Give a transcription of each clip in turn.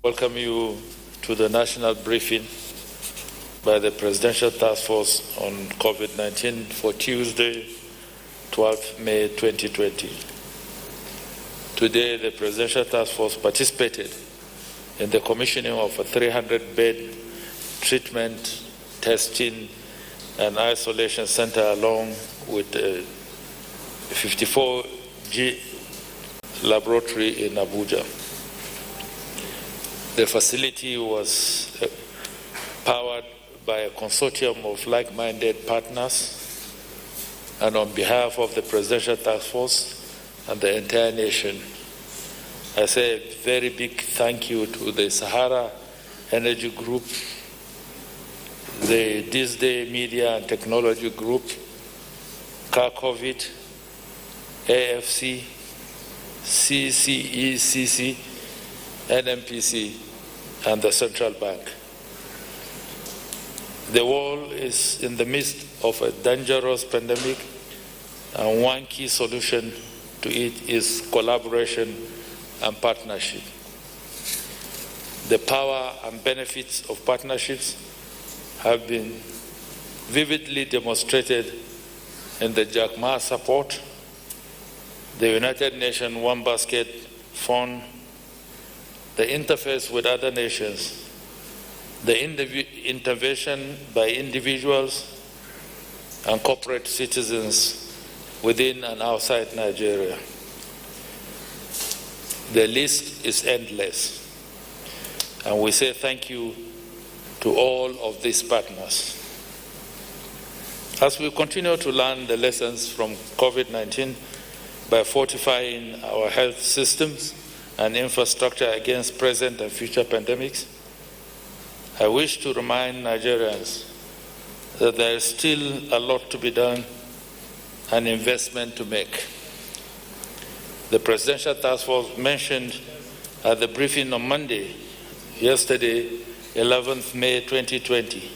Welcome you to the national briefing by the Presidential Task Force on COVID-19 for Tuesday, 12 May 2020. Today, the Presidential Task Force participated in the commissioning of a 300-bed treatment, testing, and isolation center along with a 54G laboratory in Abuja. The facility was powered by a consortium of like-minded partners, and on behalf of the Presidential Task Force and the entire nation, I say a very big thank you to the Sahara Energy Group, the This Day Media and Technology Group, COVID, AFC, CCECC, NMPC, and the Central Bank. The world is in the midst of a dangerous pandemic, and one key solution to it is collaboration and partnership. The power and benefits of partnerships have been vividly demonstrated in the Jack Ma support, the United Nations One Basket Fund, the interface with other nations, the intervention by individuals and corporate citizens within and outside Nigeria. The list is endless, and we say thank you to all of these partners. As we continue to learn the lessons from COVID-19 by fortifying our health systems and infrastructure against present and future pandemics, I wish to remind Nigerians that there is still a lot to be done and investment to make. The Presidential Task Force mentioned at the briefing on Monday, yesterday, 11th May 2020,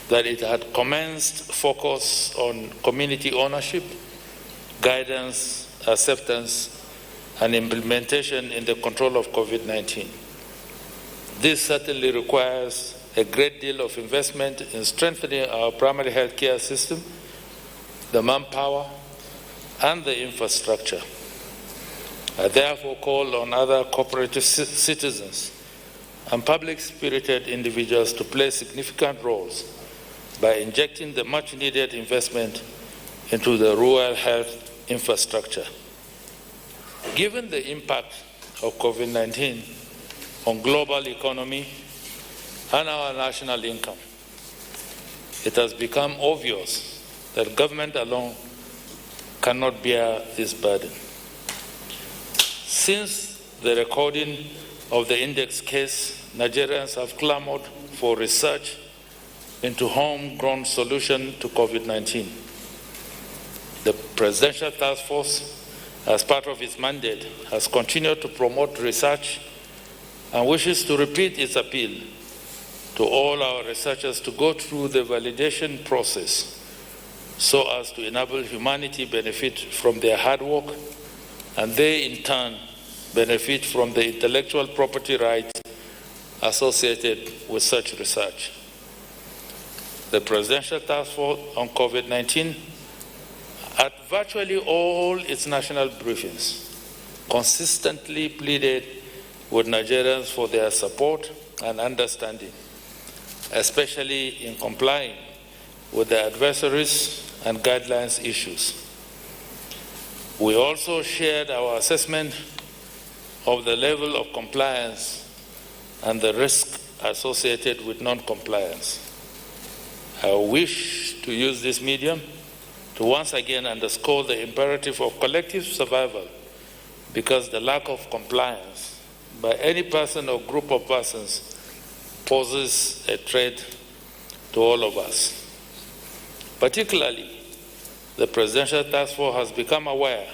that it had commenced focus on community ownership, guidance, acceptance, and implementation in the control of COVID-19. This certainly requires a great deal of investment in strengthening our primary health care system, the manpower, and the infrastructure. I therefore call on other cooperative citizens and public-spirited individuals to play significant roles by injecting the much-needed investment into the rural health infrastructure. Given the impact of COVID-19 on global economy and our national income, it has become obvious that government alone cannot bear this burden. Since the recording of the index case, Nigerians have clamored for research into homegrown solution to COVID-19. The Presidential Task Force, as part of its mandate, has continued to promote research and wishes to repeat its appeal to all our researchers to go through the validation process so as to enable humanity benefit from their hard work, and they in turn benefit from the intellectual property rights associated with such research. The Presidential Task Force on COVID-19, at virtually all its national briefings, consistently pleaded with Nigerians for their support and understanding, especially in complying with the advisories and guidelines issues. We also shared our assessment of the level of compliance and the risk associated with non-compliance. I wish to use this medium to once again underscore the imperative of collective survival, because the lack of compliance by any person or group of persons poses a threat to all of us. Particularly, the Presidential Task Force has become aware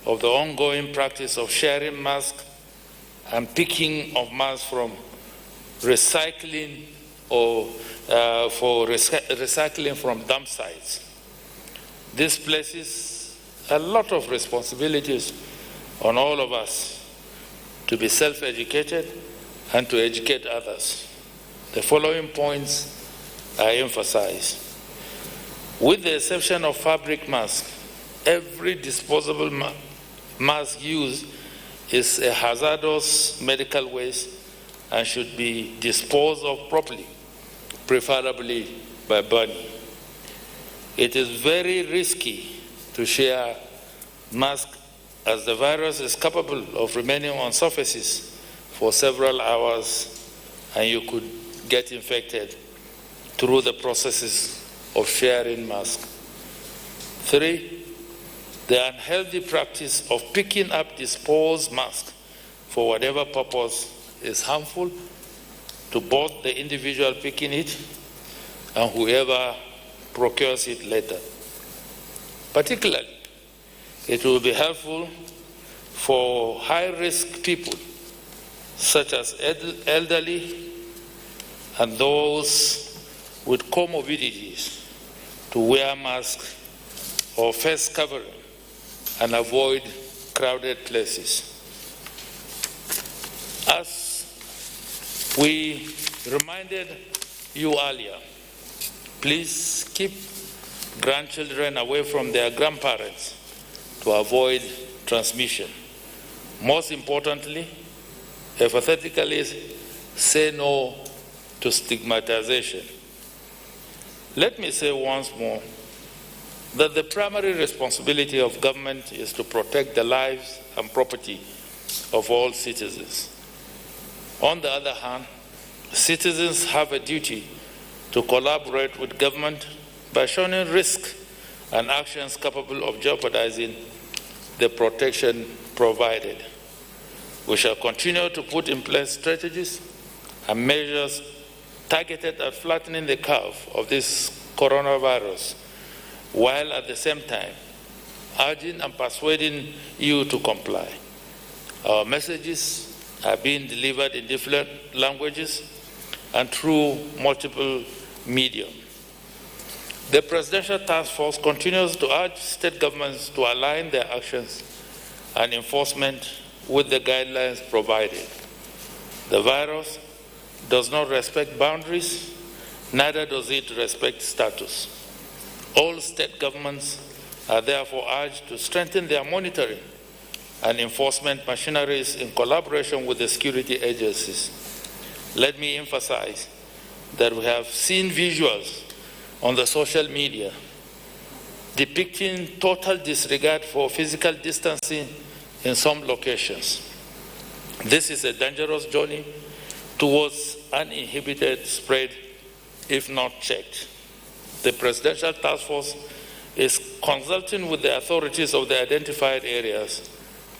of the ongoing practice of sharing masks and picking of masks from recycling or recycling from dump sites. This places a lot of responsibilities on all of us to be self-educated and to educate others. The following points I emphasize. With the exception of fabric masks, every disposable mask used is a hazardous medical waste and should be disposed of properly, preferably by burning. It is very risky to share masks as the virus is capable of remaining on surfaces for several hours and you could get infected through the processes of sharing masks. 3, the unhealthy practice of picking up disposed masks for whatever purpose is harmful to both the individual picking it and whoever procures it later. Particularly, it will be helpful for high-risk people such as elderly and those with comorbidities to wear masks or face covering and avoid crowded places. As we reminded you earlier, please keep grandchildren away from their grandparents to avoid transmission. Most importantly, emphatically say no to stigmatization. Let me say once more that the primary responsibility of government is to protect the lives and property of all citizens. On the other hand, citizens have a duty to collaborate with government by shunning risk and actions capable of jeopardizing the protection provided. We shall continue to put in place strategies and measures targeted at flattening the curve of this coronavirus, while at the same time urging and persuading you to comply. Our messages are being delivered in different languages and through multiple mediums. The Presidential Task Force continues to urge state governments to align their actions and enforcement with the guidelines provided. The virus does not respect boundaries, neither does it respect status. All state governments are therefore urged to strengthen their monitoring and enforcement machineries in collaboration with the security agencies. Let me emphasize that we have seen visuals on the social media depicting total disregard for physical distancing in some locations. This is a dangerous journey towards uninhibited spread if not checked. The Presidential Task Force is consulting with the authorities of the identified areas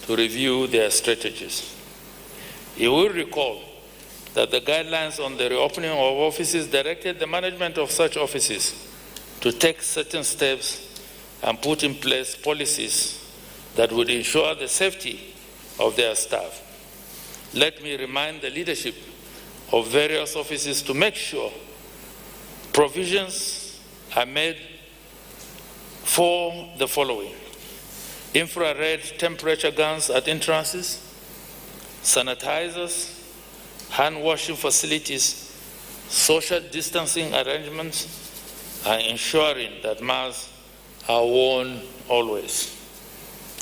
to review their strategies. You will recall that the guidelines on the reopening of offices directed the management of such offices to take certain steps and put in place policies that would ensure the safety of their staff. Let me remind the leadership of various offices to make sure provisions are made for the following: infrared temperature guns at entrances, sanitizers, hand washing facilities, social distancing arrangements, and ensuring that masks are worn always.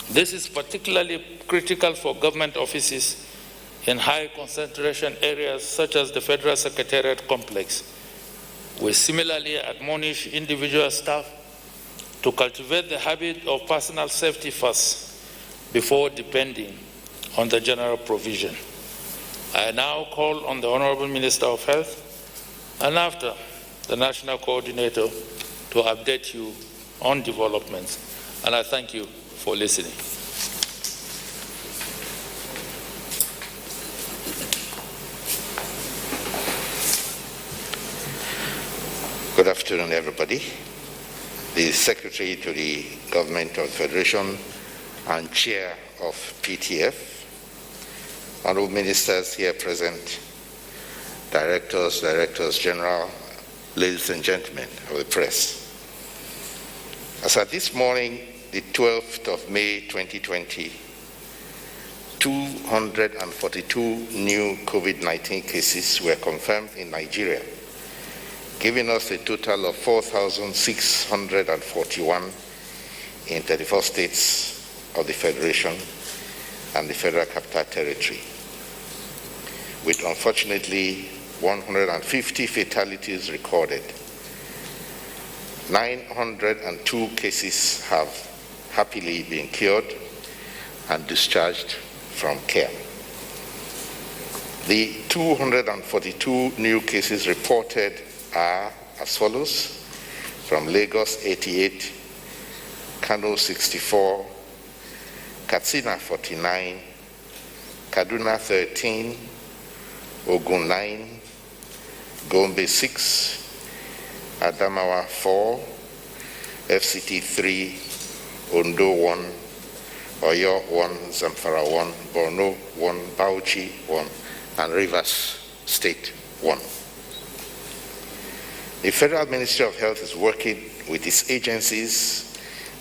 This is particularly critical for government offices in high concentration areas such as the Federal Secretariat Complex. We similarly admonish individual staff to cultivate the habit of personal safety first before depending on the general provision. I now call on the Honorable Minister of Health and after the National Coordinator to update you on developments. And I thank you for listening. Good afternoon, everybody. The Secretary to the Government of the Federation and Chair of PTF, honorable ministers here present, directors general, ladies and gentlemen of the press. As at this morning, the 12th of May 2020, 242 new COVID-19 cases were confirmed in Nigeria, giving us a total of 4,641 in 34 states of the Federation and the Federal Capital Territory, with unfortunately 150 fatalities recorded. 902 cases have happily been cured and discharged from care. The 242 new cases reported are as follows: from Lagos 88, Kano 64, Katsina 49, Kaduna 13, Ogun 9, Gombe 6, Adamawa 4, FCT 3, Ondo 1, Oyo 1, Zamfara 1, Borno 1, Bauchi 1, and Rivers State 1. The Federal Ministry of Health is working with its agencies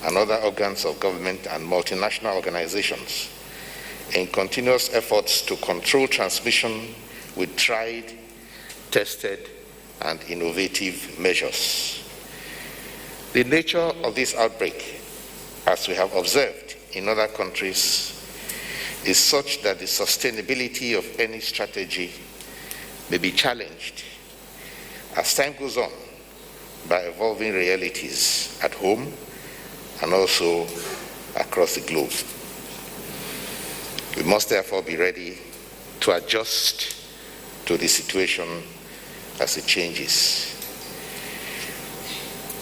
and other organs of government and multinational organizations in continuous efforts to control transmission with tried, tested, and innovative measures. The nature of this outbreak, as we have observed in other countries, is such that the sustainability of any strategy may be challenged as time goes on by evolving realities at home and also across the globe. We must therefore be ready to adjust to the situation as it changes.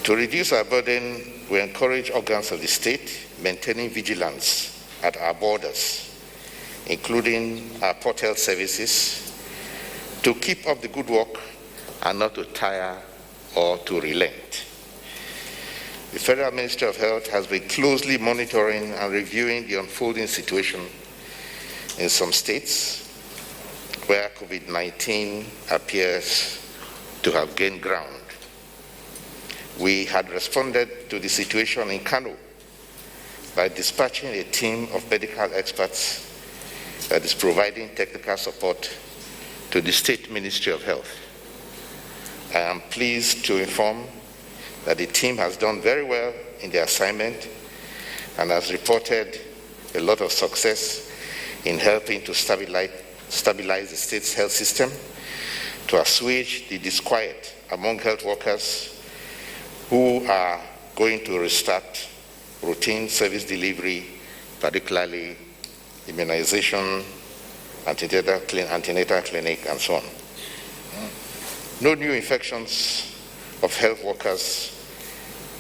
To reduce our burden, we encourage organs of the state maintaining vigilance at our borders, including our port health services, to keep up the good work and not to tire or to relent. The Federal Ministry of Health has been closely monitoring and reviewing the unfolding situation in some states where COVID-19 appears to have gained ground. We had responded to the situation in Kano by dispatching a team of medical experts that is providing technical support to the State Ministry of Health. I am pleased to inform that the team has done very well in their assignment and has reported a lot of success in helping to stabilize the state's health system, to assuage the disquiet among health workers who are going to restart routine service delivery, particularly immunization, antenatal clinic, and so on. No new infections of health workers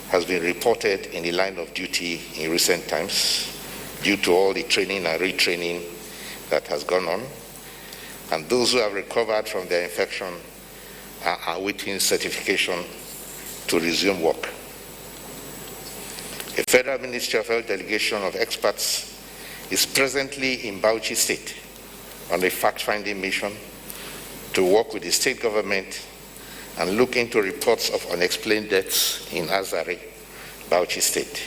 has been reported in the line of duty in recent times due to all the training and retraining that has gone on. And those who have recovered from their infection are awaiting certification to resume work. A Federal Ministry of Health delegation of experts is presently in Bauchi State on a fact-finding mission to work with the state government and look into reports of unexplained deaths in Azare, Bauchi State.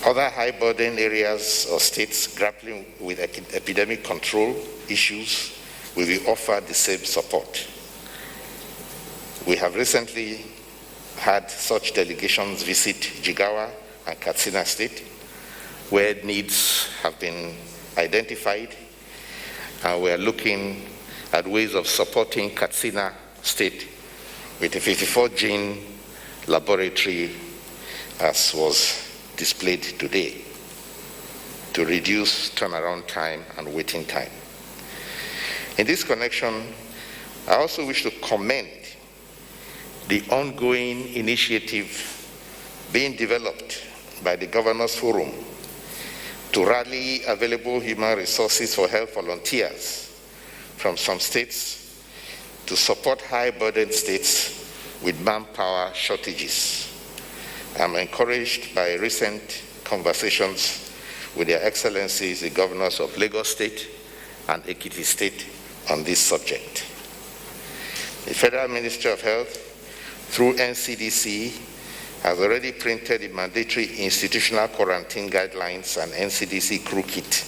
Other high-burden areas or states grappling with epidemic control issues will be offered the same support. We have recently had such delegations visit Jigawa and Katsina State, where needs have been identified, and we are looking at ways of supporting Katsina State with a 54-gene laboratory, as was displayed today, to reduce turnaround time and waiting time. In this connection, I also wish to commend the ongoing initiative being developed by the Governors Forum to rally available human resources for health volunteers from some states to support high-burden states with manpower shortages. I'm encouraged by recent conversations with Their Excellencies, the Governors of Lagos State and Ekiti State on this subject. The Federal Ministry of Health, through NCDC, has already printed the mandatory institutional quarantine guidelines and NCDC crew kit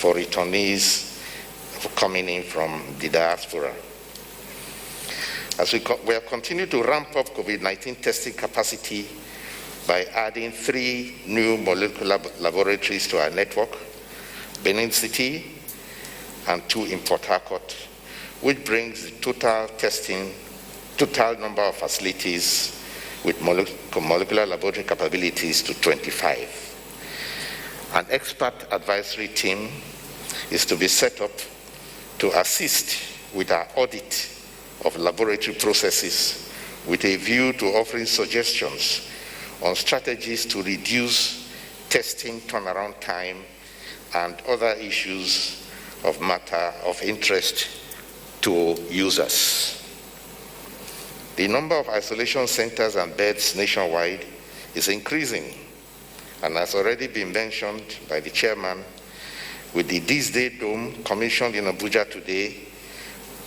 for returnees coming in from the diaspora. As we have continued to ramp up COVID-19 testing capacity by adding 3 new molecular laboratories to our network, Benin City and 2 in Port Harcourt, which brings the total number of facilities with molecular laboratory capabilities to 25. An expert advisory team is to be set up to assist with our audit of laboratory processes with a view to offering suggestions on strategies to reduce testing turnaround time and other issues of matter of interest to users. The number of isolation centers and beds nationwide is increasing, and has already been mentioned by the chairman, with the This Day Dome commissioned in Abuja today,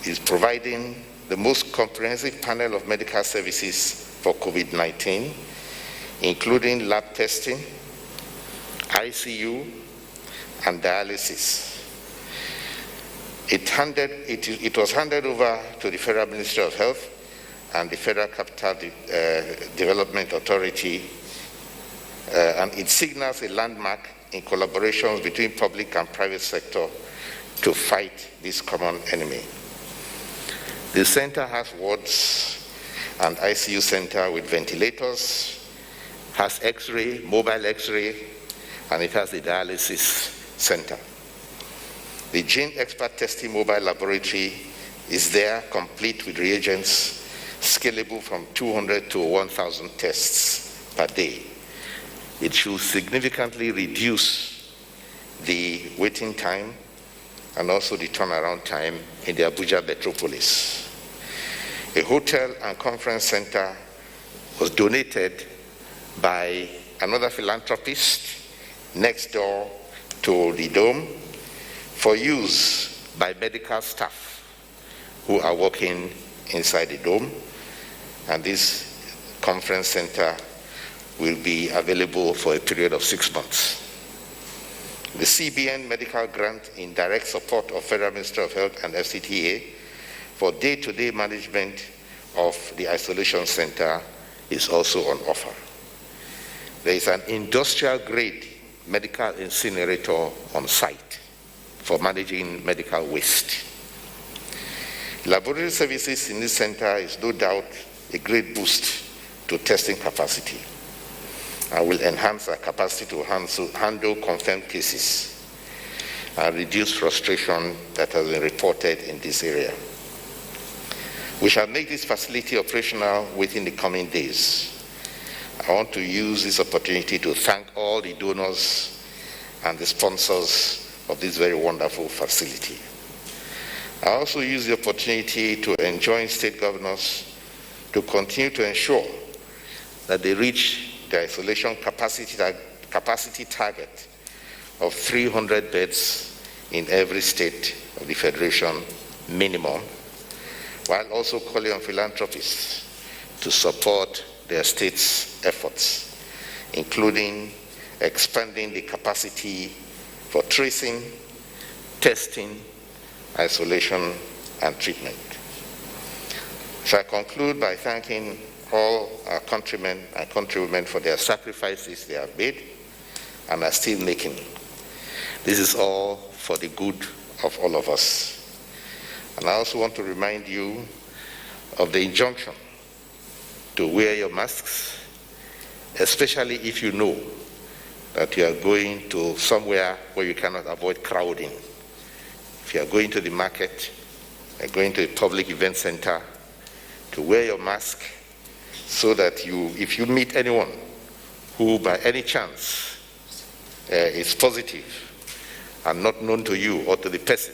is providing the most comprehensive panel of medical services for COVID-19, including lab testing, ICU, and dialysis. It was handed over to the Federal Ministry of Health and the Federal Capital Development Authority, and it signals a landmark in collaborations between public and private sector to fight this common enemy. The center has wards and ICU center with ventilators, has X-ray, mobile X-ray, and it has a dialysis center. The Gene Expert Testing Mobile Laboratory is there, complete with reagents, scalable from 200 to 1,000 tests per day. It should significantly reduce the waiting time and also the turnaround time in the Abuja metropolis. A hotel and conference center was donated by another philanthropist next door to the dome for use by medical staff who are working inside the dome, and this conference center will be available for a period of 6 months. The CBN medical grant in direct support of Federal Ministry of Health and FCTA for day-to-day management of the isolation center is also on offer. There is an industrial-grade medical incinerator on site for managing medical waste. Laboratory services in this center is no doubt a great boost to testing capacity and will enhance our capacity to handle confirmed cases and reduce frustration that has been reported in this area. We shall make this facility operational within the coming days. I want to use this opportunity to thank all the donors and the sponsors of this very wonderful facility. I also use the opportunity to enjoin state governors to continue to ensure that they reach the isolation capacity target of 300 beds in every state of the Federation minimum, while also calling on philanthropists to support their state's efforts, including expanding the capacity for tracing, testing, isolation, and treatment. So I conclude by thanking all our countrymen and countrywomen for their sacrifices they have made and are still making. This is all for the good of all of us. And I also want to remind you of the injunction to wear your masks, especially if you know that you are going to somewhere where you cannot avoid crowding. If you are going to the market, or going to a public event center, to wear your mask so that if you meet anyone who by any chance is positive and not known to you or to the person,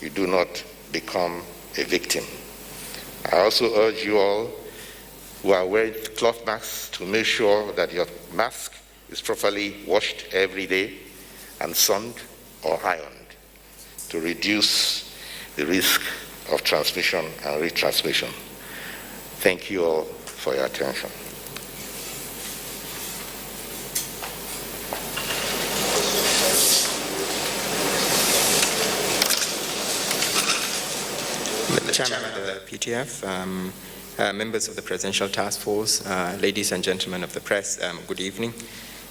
you do not become a victim. I also urge you all who are wearing cloth masks to make sure that your mask is properly washed every day and sunned or ironed to reduce the risk of transmission and retransmission. Thank you all for your attention. Chairman of the PTF, members of the Presidential Task Force, ladies and gentlemen of the press, good evening.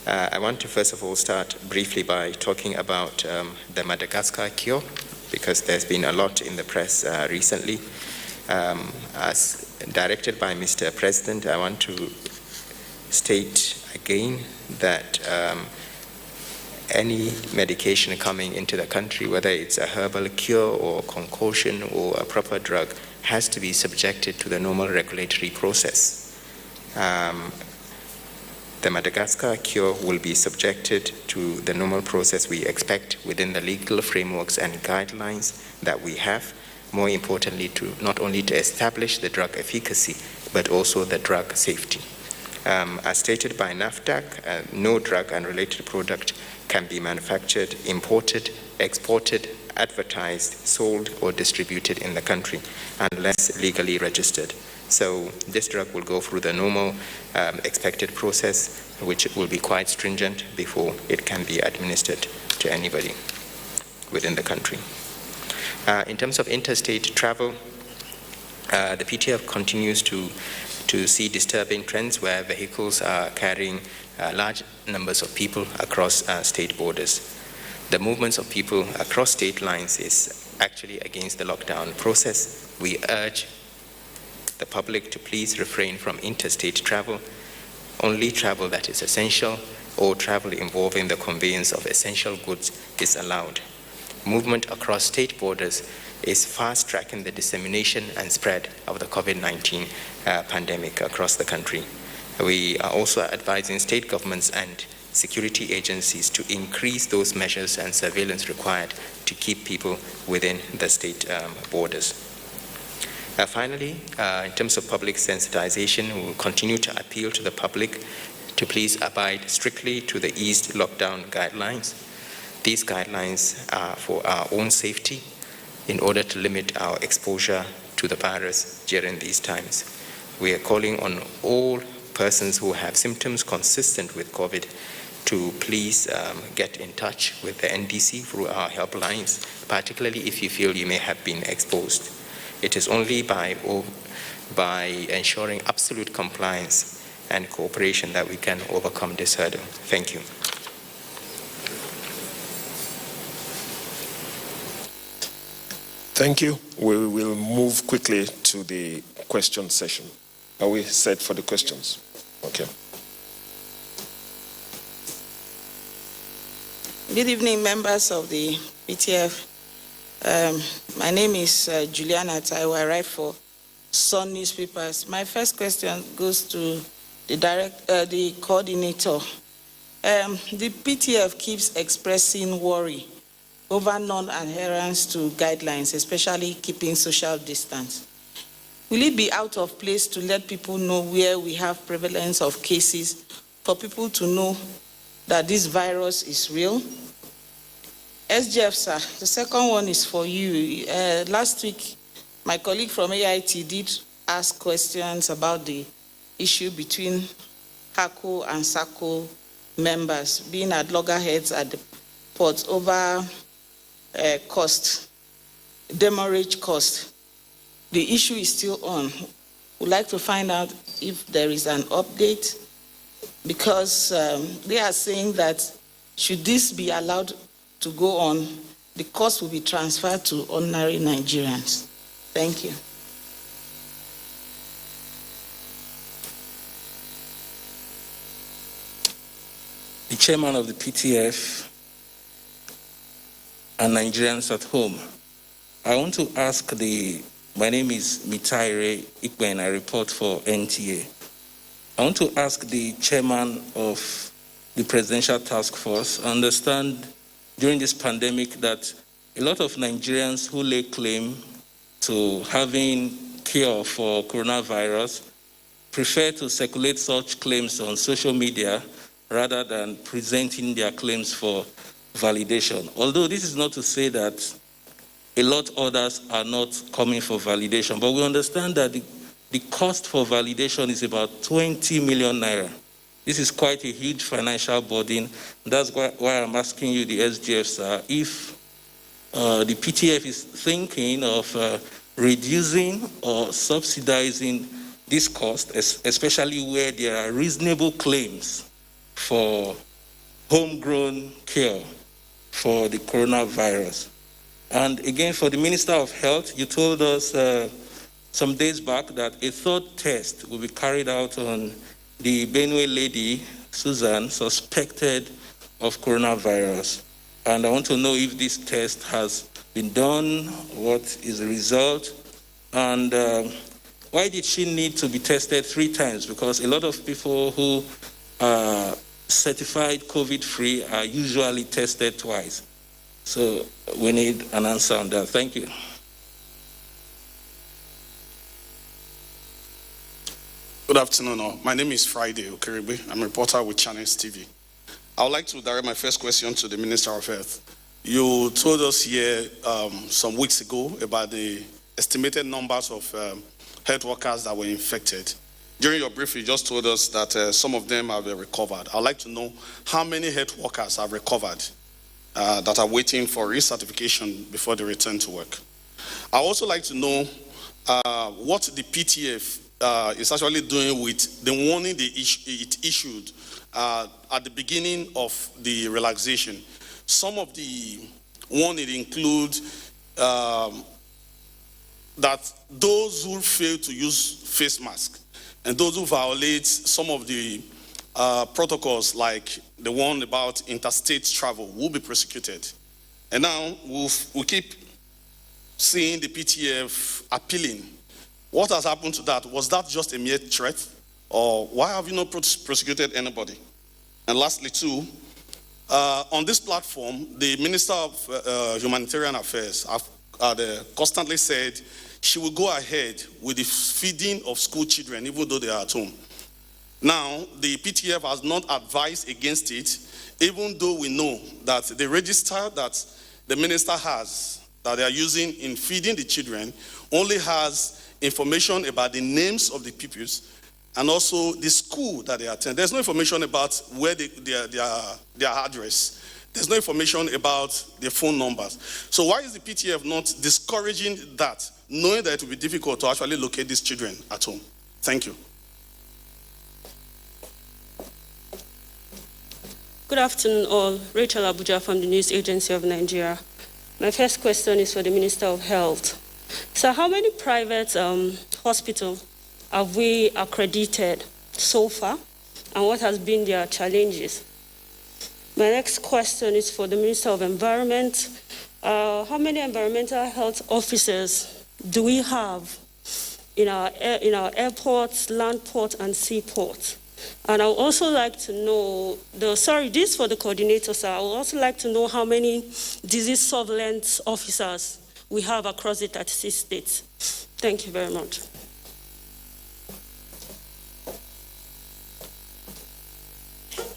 I want to first of all start briefly by talking about the Madagascar cure, because there's been a lot in the press recently. As directed by Mr. President, I want to state again that any medication coming into the country, whether it's a herbal cure or concoction or a proper drug, has to be subjected to the normal regulatory process. The Madagascar cure will be subjected to the normal process we expect within the legal frameworks and guidelines that we have, more importantly, to not only to establish the drug efficacy, but also the drug safety. As stated by NAFDAC, no drug and related product can be manufactured, imported, exported, advertised, sold, or distributed in the country unless legally registered. So this drug will go through the normal expected process, which will be quite stringent before it can be administered to anybody within the country. In terms of interstate travel, the PTF continues to see disturbing trends where vehicles are carrying large numbers of people across state borders. The movements of people across state lines is actually against the lockdown process. We urge the public to please refrain from interstate travel. Only travel that is essential or travel involving the conveyance of essential goods is allowed. Movement across state borders is fast-tracking the dissemination and spread of the COVID-19 pandemic across the country. We are also advising state governments and security agencies to increase those measures and surveillance required to keep people within the state borders. Finally, in terms of public sensitization, we will continue to appeal to the public to please abide strictly to the eased lockdown guidelines. These guidelines are for our own safety in order to limit our exposure to the virus during these times. We are calling on all persons who have symptoms consistent with COVID to please get in touch with the NDC through our helplines, particularly if you feel you may have been exposed. It is only by ensuring absolute compliance and cooperation that we can overcome this hurdle. Thank you. Thank you. We will move quickly to the question session. Are we set for the questions? Okay. Good evening, members of the PTF. My name is Juliana Taiwo. I write for Sun Newspapers. My first question goes to the coordinator. The PTF keeps expressing worry over non-adherence to guidelines, especially keeping social distance. Will it be out of place to let people know where we have prevalence of cases, for people to know that this virus is real? SGF, sir, the second one is for you. Last week, my colleague from AIT did ask questions about the issue between HACO and SACO members being at loggerheads at the ports over cost, demurrage cost. The issue is still on. We'd like to find out if there is an update, because they are saying that should this be allowed to go on, the cost will be transferred to ordinary Nigerians. Thank you. The chairman of the PTF and Nigerians at home, I want to ask my name is Mitaire Ikwen, I report for NTA. I want to ask the chairman of the Presidential Task Force, I understand during this pandemic that a lot of Nigerians who lay claim to having cure for coronavirus prefer to circulate such claims on social media rather than presenting their claims for validation. Although this is not to say that a lot others are not coming for validation, but we understand that the cost for validation is about 20 million naira. This is quite a huge financial burden. That's why I'm asking you, the SGF, sir, if the PTF is thinking of reducing or subsidizing this cost, especially where there are reasonable claims for homegrown cure for the coronavirus? And again, for the Minister of Health, you told us some days back that a third test will be carried out on the Benue lady, Susan, suspected of coronavirus. And I want to know if this test has been done, what is the result, and why did she need to be tested 3 times? Because a lot of people who are certified COVID-free are usually tested twice. So we need an answer on that. Thank you. Good afternoon all. My name is Friday Okeribe. I'm a reporter with Channels TV. I would like to direct my first question to the Minister of Health. You told us here some weeks ago about the estimated numbers of health workers that were infected. During your brief, you just told us that some of them have recovered. I'd like to know how many health workers have recovered that are waiting for recertification before they return to work. I'd also like to know what the PTF is actually doing with the warning it issued at the beginning of the relaxation. Some of the warning include that those who fail to use face masks and those who violate some of the protocols, like the one about interstate travel, will be prosecuted. And now we keep seeing the PTF appealing. What has happened to that? Was that just a mere threat? Or why have you not prosecuted anybody? And lastly, too, on this platform, the Minister of Humanitarian Affairs constantly said she will go ahead with the feeding of school children, even though they are at home. Now, the PTF has not advised against it, even though we know that the register that the minister has, that they are using in feeding the children, only has information about the names of the pupils and also the school that they attend. There's no information about where their address. There's no information about their phone numbers. So why is the PTF not discouraging that, knowing that it will be difficult to actually locate these children at home? Thank you. Good afternoon all. Rachel Abuja from the News Agency of Nigeria. My first question is for the Minister of Health. So how many private hospitals have we accredited so far, and what has been their challenges? My next question is for the Minister of Environment. How many environmental health officers do we have in our airports, land ports, and seaports? And I would also like to know, this for the coordinator, sir. I would also like to know how many disease surveillance officers we have across the 36 states. Thank you very much.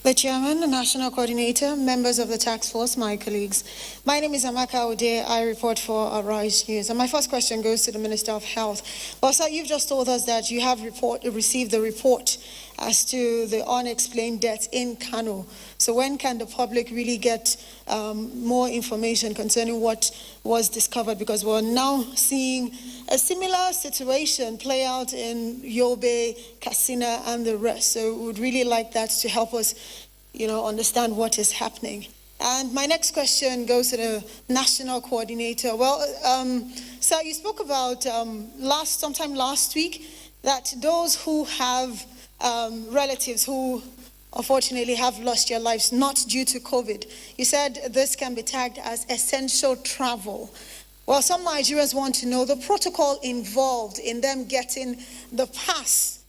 The Chairman, the National Coordinator, members of the Task Force, my colleagues. My name is Amaka Ode. I report for Arise News. And my first question goes to the Minister of Health. Well, sir, you've just told us that you have received the report as to the unexplained deaths in Kano. So when can the public really get more information concerning what was discovered? Because we're now seeing a similar situation play out in Yobe, Katsina, and the rest. So we would really like that to help us, understand what is happening. And my next question goes to the National Coordinator. Well, sir, you spoke about sometime last week that those who have relatives who unfortunately have lost their lives not due to COVID, you said this can be tagged as essential travel. Well, some Nigerians want to know the protocol involved in them getting the pass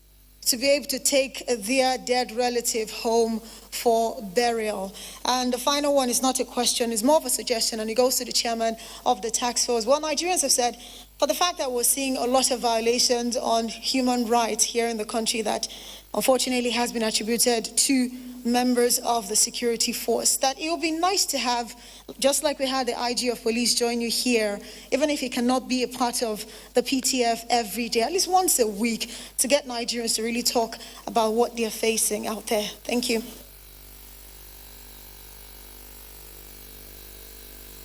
to be able to take their dead relative home for burial. And the final one is not a question, it's more of a suggestion, and it goes to the Chairman of the Task Force. Well, Nigerians have said, for the fact that we're seeing a lot of violations on human rights here in the country that unfortunately has been attributed to members of the security force, that it would be nice to have, just like we had the IG of police join you here, even if he cannot be a part of the PTF every day, at least once a week, to get Nigerians to really talk about what they're facing out there. Thank you.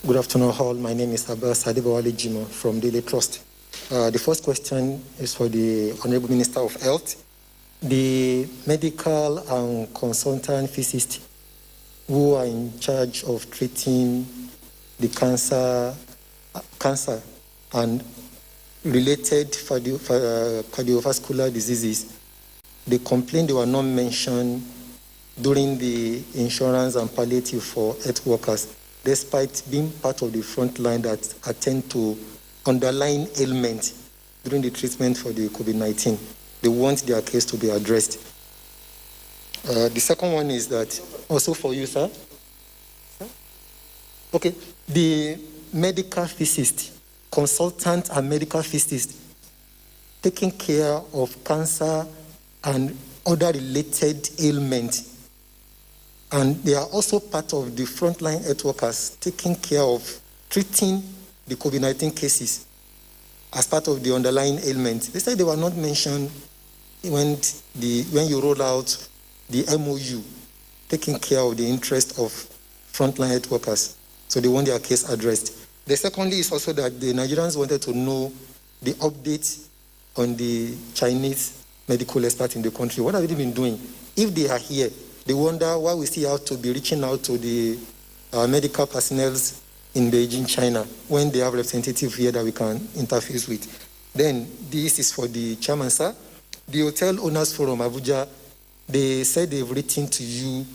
Good afternoon, all. My name is Abbas Adebowale Jimo from Daily Trust. The first question is for the Honorable Minister of Health. The medical and consultant physicists who are in charge of treating the cancer and related cardiovascular diseases, they complained they were not mentioned during the insurance and palliative for health workers, despite being part of the front line that attend to underlying ailments during the treatment for the COVID-19. They want their case to be addressed. The second one is that, also for you, sir. Okay, the medical physicist, consultant and medical physicist taking care of cancer and other related ailments. And they are also part of the frontline health workers taking care of treating the COVID-19 cases as part of the underlying ailments. They said they were not mentioned when you roll out the MOU, taking care of the interest of frontline health workers. So they want their case addressed. The secondly is also that the Nigerians wanted to know the updates on the Chinese medical experts in the country. What have they been doing? If they are here, they wonder why we still have to be reaching out to the medical personnel in Beijing, China, when they have representatives here that we can interface with. Then this is for the chairman, sir. The Hotel Owners Forum, Abuja, they said they've written to you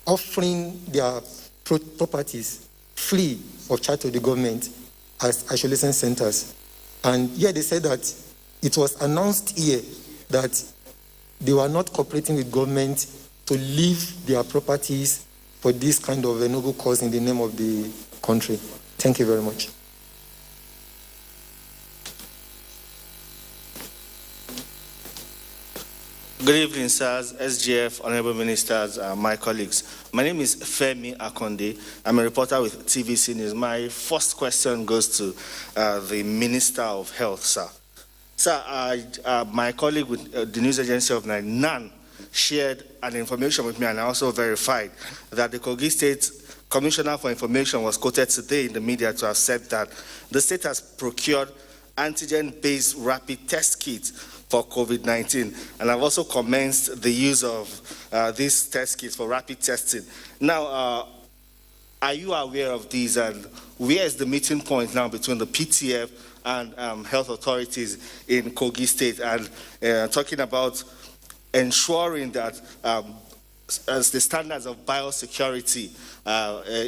offering their properties free of charge to the government as isolation centers. And yet they said that it was announced here that they were not cooperating with government to leave their properties for this kind of a noble cause in the name of the country. Thank you very much. Good evening, sirs, SGF, honorable ministers, my colleagues. My name is Femi Akonde. I'm a reporter with TVC News. My first question goes to the Minister of Health, sir. Sir, my colleague with the news agency of Nan shared an information with me, and I also verified that the Kogi State Commissioner for Information was quoted today in the media to have said that the state has procured antigen-based rapid test kits for COVID-19, and I've also commenced the use of these test kits for rapid testing. Now, are you aware of these, and where is the meeting point now between the PTF and health authorities in Kogi State, and talking about ensuring that as the standards of biosecurity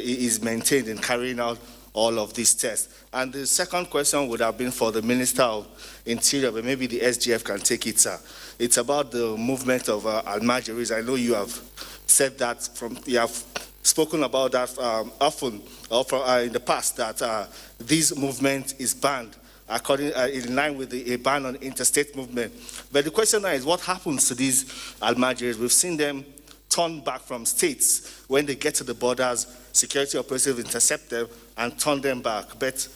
is maintained in carrying out all of these tests? And the second question would have been for the Minister of Interior, but maybe the SGF can take it, sir. It's about the movement of Almajiris. I know you have said that, you have spoken about that often in the past, that this movement is banned in line with a ban on interstate movement. But the question now is, what happens to these Almajiris? We've seen them turn back from states when they get to the borders, security operatives intercept them and turn them back. But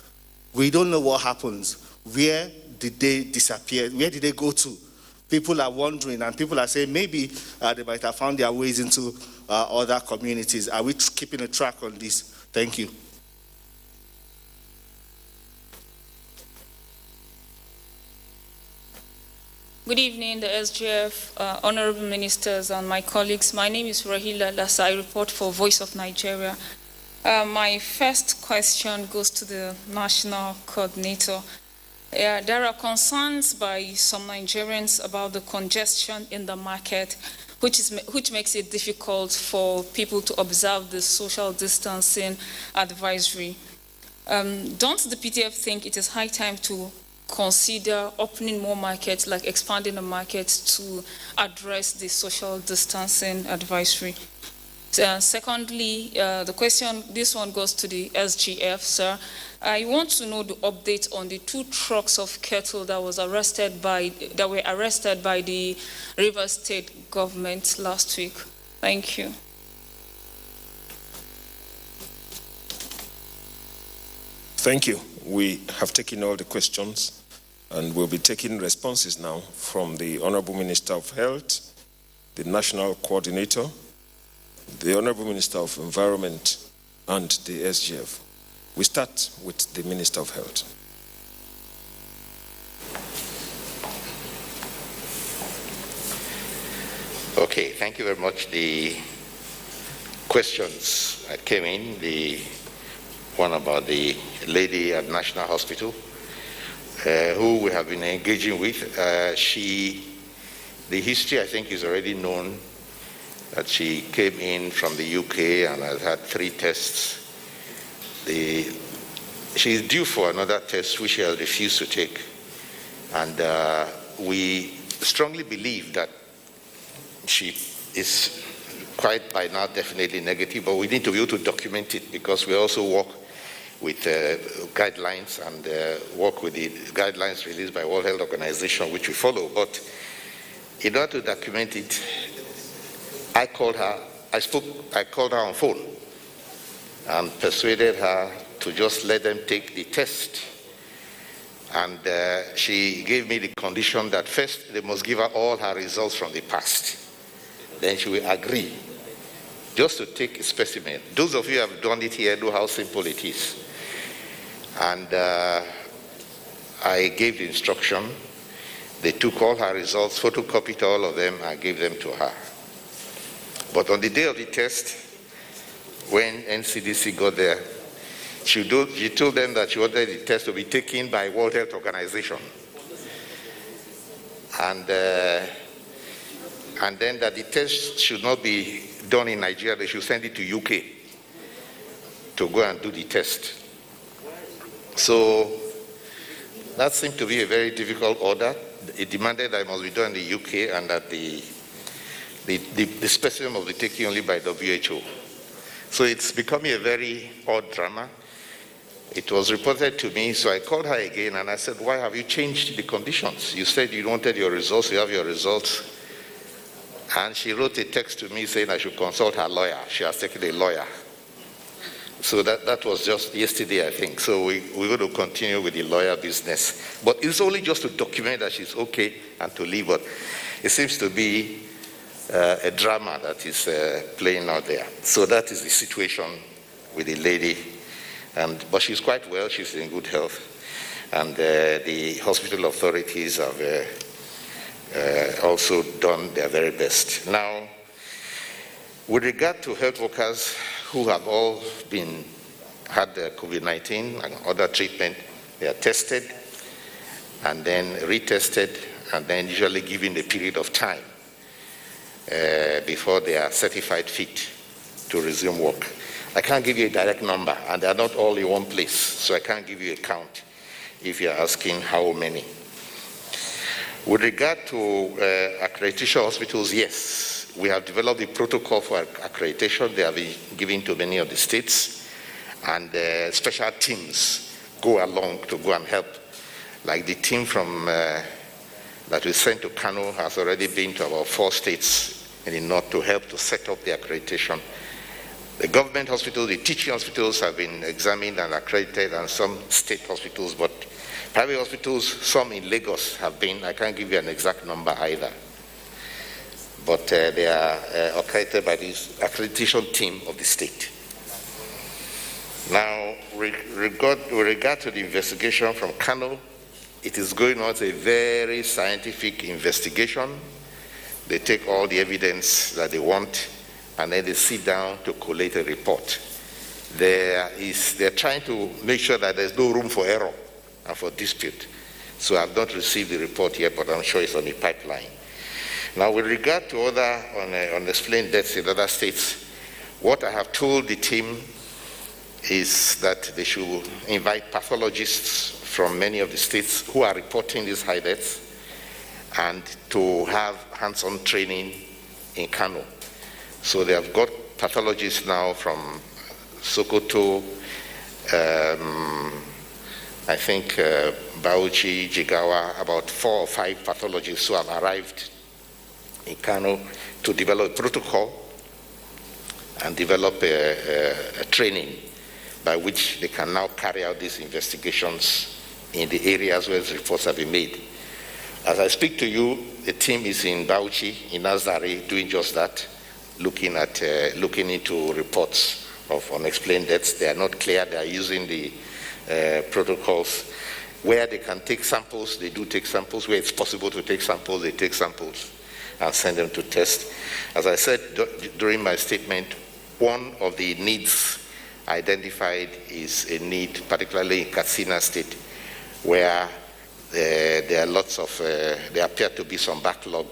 we don't know what happens. Where did they disappear? Where did they go to? People are wondering, and people are saying maybe they might have found their ways into other communities. Are we keeping a track on this? Thank you. Good evening, the SGF, honorable ministers, and my colleagues. My name is Rahila Lassa. I report for Voice of Nigeria. My first question goes to the national coordinator. There are concerns by some Nigerians about the congestion in the market, which makes it difficult for people to observe the social distancing advisory. Don't the PTF think it is high time to consider opening more markets, like expanding the market to address the social distancing advisory? Secondly, this one goes to the SGF, sir. I want to know the update on the 2 trucks of cattle that were arrested by the Rivers State government last week. Thank you. Thank you. We have taken all the questions, and we'll be taking responses now from the Honorable Minister of Health, the National Coordinator, the Honorable Minister of Environment, and the SGF. We start with the Minister of Health. Okay, thank you very much. The questions that came in, the one about the lady at National Hospital, who we have been engaging with, the history I think is already known, that she came in from the UK and has had 3 tests. She is due for another test which she has refused to take. And we strongly believe that she is quite by now definitely negative, but we need to be able to document it because we also work with guidelines and work with the guidelines released by World Health Organization, which we follow. But in order to document it, I called her on phone and persuaded her to just let them take the test. And she gave me the condition that first they must give her all her results from the past. Then she will agree just to take a specimen. Those of you who have done it here know how simple it is. And I gave the instruction. They took all her results, photocopied all of them, and gave them to her. But on the day of the test, when NCDC got there, she told them that she wanted the test to be taken by World Health Organization. And then that the test should not be done in Nigeria, they should send it to UK to go and do the test. So that seemed to be a very difficult order. It demanded that it must be done in the UK and that the specimen must be taken only by WHO. So it's becoming a very odd drama. It was reported to me, so I called her again and I said, why have you changed the conditions? You said you wanted your results, you have your results. And she wrote a text to me saying I should consult her lawyer. She has taken a lawyer. So that was just yesterday, I think. So we're going to continue with the lawyer business. But it's only just to document that she's okay and to leave. But it seems to be a drama that is playing out there. So that is the situation with the lady. But she's quite well. She's in good health. And the hospital authorities have also done their very best. Now, with regard to health workers who have all had COVID-19 and other treatment, they are tested and then retested and then usually given a period of time before they are certified fit to resume work. I can't give you a direct number, and they are not all in one place, so I can't give you a count if you're asking how many. With regard to accreditation hospitals, yes, we have developed a protocol for accreditation. They have been given to many of the states, and special teams go along to go and help. Like the team from that we sent to Kano has already been to about 4 states in the north to help to set up the accreditation. The government hospitals, the teaching hospitals have been examined and accredited, and some state hospitals, but private hospitals, some in Lagos have been. I can't give you an exact number either. But they are accredited by this accreditation team of the state. Now, with regard to the investigation from Kano, it is going on as a very scientific investigation. They take all the evidence that they want, and then they sit down to collate a report. They're trying to make sure that there's no room for error and for dispute. So I've not received the report yet, but I'm sure it's on the pipeline. Now, with regard to other unexplained deaths in other states, what I have told the team is that they should invite pathologists from many of the states who are reporting these high deaths and to have hands-on training in Kano. So they have got pathologists now from Sokoto, I think Bauchi, Jigawa, about 4 or 5 pathologists who have arrived in Kano to develop a protocol and develop a training by which they can now carry out these investigations in the areas where the reports have been made. As I speak to you, the team is in Bauchi, in Azari, doing just that, looking into reports of unexplained deaths. They are not clear. They are using the protocols. Where they can take samples, they do take samples. Where it's possible to take samples, they take samples. and send them to test. As I said during my statement, one of the needs identified is a need, particularly in Katsina State, where there appear to be some backlog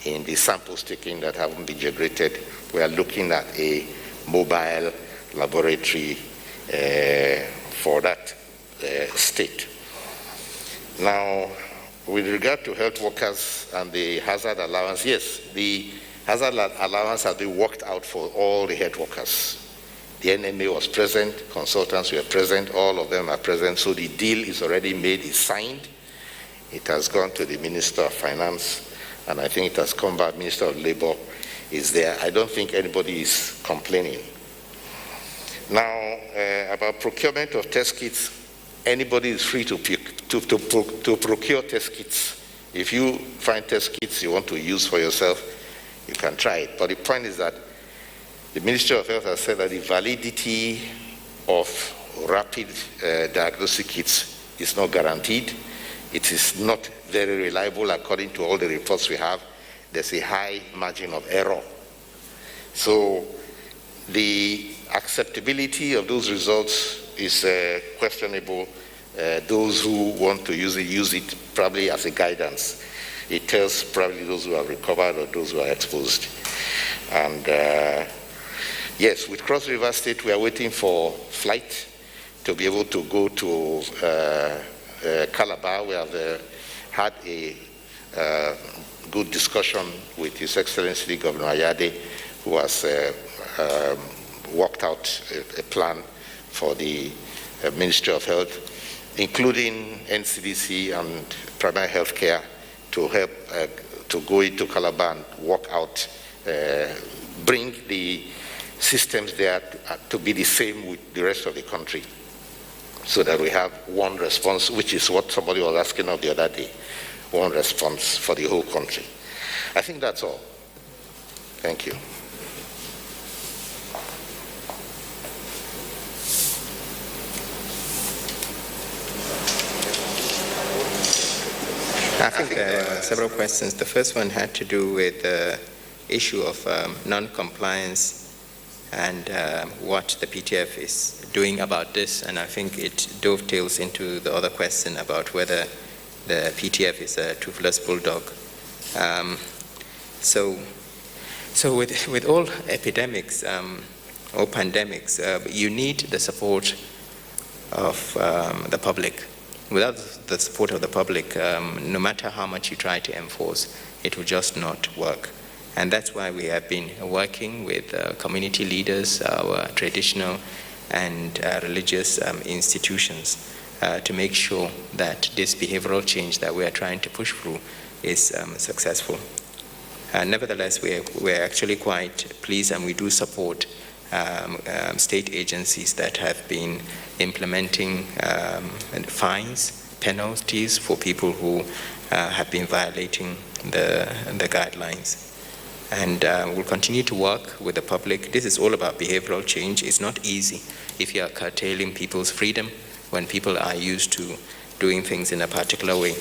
in the samples taken that haven't been generated. We are looking at a mobile laboratory for that state. Now, with regard to health workers and the hazard allowance, yes, the hazard allowance has been worked out for all the health workers. The NMA was present, consultants were present, all of them are present, so the deal is already made, it's signed. It has gone to the Minister of Finance, and I think it has come back. Minister of Labor is there. I don't think anybody is complaining. Now, about procurement of test kits, anybody is free to procure test kits. If you find test kits you want to use for yourself, you can try it. But the point is that the Ministry of Health has said that the validity of rapid diagnostic kits is not guaranteed. It is not very reliable according to all the reports we have. There's a high margin of error. So the acceptability of those results is questionable. Those who want to use it probably as a guidance. It tells probably those who have recovered or those who are exposed. And yes, with Cross River State, we are waiting for flight to be able to go to Calabar. We have had a good discussion with His Excellency Governor Ayade, who has worked out a plan for the Ministry of Health, including NCDC and primary health care, to help to go into Calabar and work out, bring the systems there to be the same with the rest of the country, so that we have one response, which is what somebody was asking of the other day, one response for the whole country. I think that's all. Thank you. I think there are several questions. The first one had to do with the issue of non-compliance and what the PTF is doing about this, and I think it dovetails into the other question about whether the PTF is a toothless bulldog. So with all epidemics or pandemics, you need the support of the public. Without the support of the public, no matter how much you try to enforce, it will just not work. And that's why we have been working with community leaders, our traditional and religious institutions to make sure that this behavioral change that we are trying to push through is successful. Nevertheless, we're actually quite pleased, and we do support state agencies that have been implementing fines, penalties for people who have been violating the guidelines. And we'll continue to work with the public. This is all about behavioral change. It's not easy if you are curtailing people's freedom when people are used to doing things in a particular way.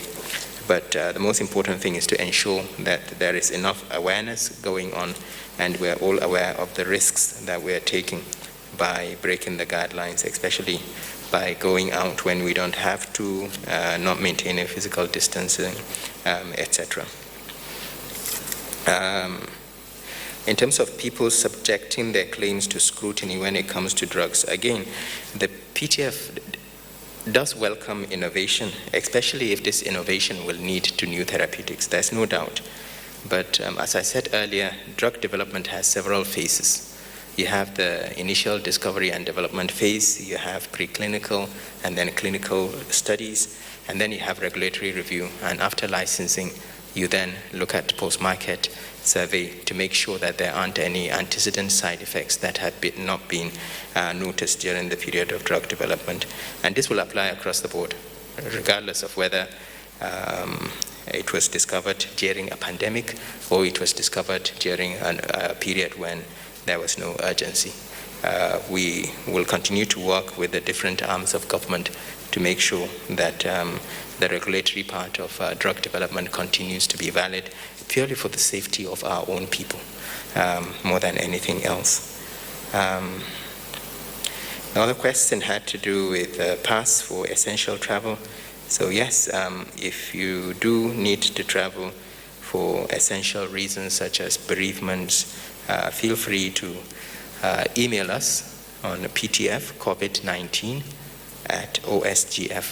But the most important thing is to ensure that there is enough awareness going on, and we're all aware of the risks that we're taking by breaking the guidelines, especially by going out when we don't have to, not maintaining physical distancing, etc. In terms of people subjecting their claims to scrutiny when it comes to drugs, again, the PTF does welcome innovation, especially if this innovation will lead to new therapeutics. There's no doubt. But as I said earlier, drug development has several phases. You have the initial discovery and development phase, you have preclinical and then clinical studies, and then you have regulatory review. And after licensing, you then look at post-market survey to make sure that there aren't any antecedent side effects that have not been noticed during the period of drug development. And this will apply across the board, regardless of whether it was discovered during a pandemic or it was discovered during a period when there was no urgency. We will continue to work with the different arms of government to make sure that the regulatory part of drug development continues to be valid, purely for the safety of our own people, more than anything else. Another question had to do with pass for essential travel. So yes, if you do need to travel for essential reasons such as bereavements, feel free to email us on PTF COVID-19 at osgf.gov.ng.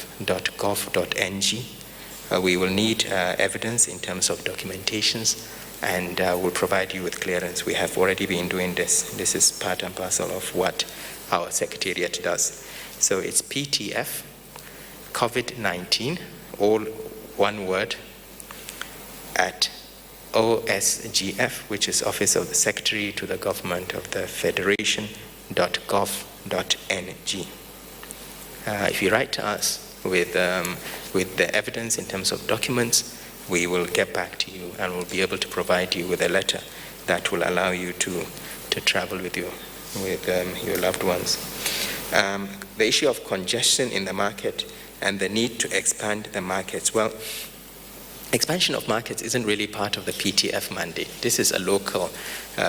We will need evidence in terms of documentations, and we'll provide you with clearance. We have already been doing this. This is part and parcel of what our Secretariat does. So it's PTF COVID-19, all one word, at OSGF, which is Office of the Secretary to the Government of the Federation.gov.ng. If you write to us with the evidence in terms of documents, we will get back to you and we'll be able to provide you with a letter that will allow you to travel with your loved ones. The issue of congestion in the market and the need to expand the markets. Well, expansion of markets isn't really part of the PTF mandate. This is a local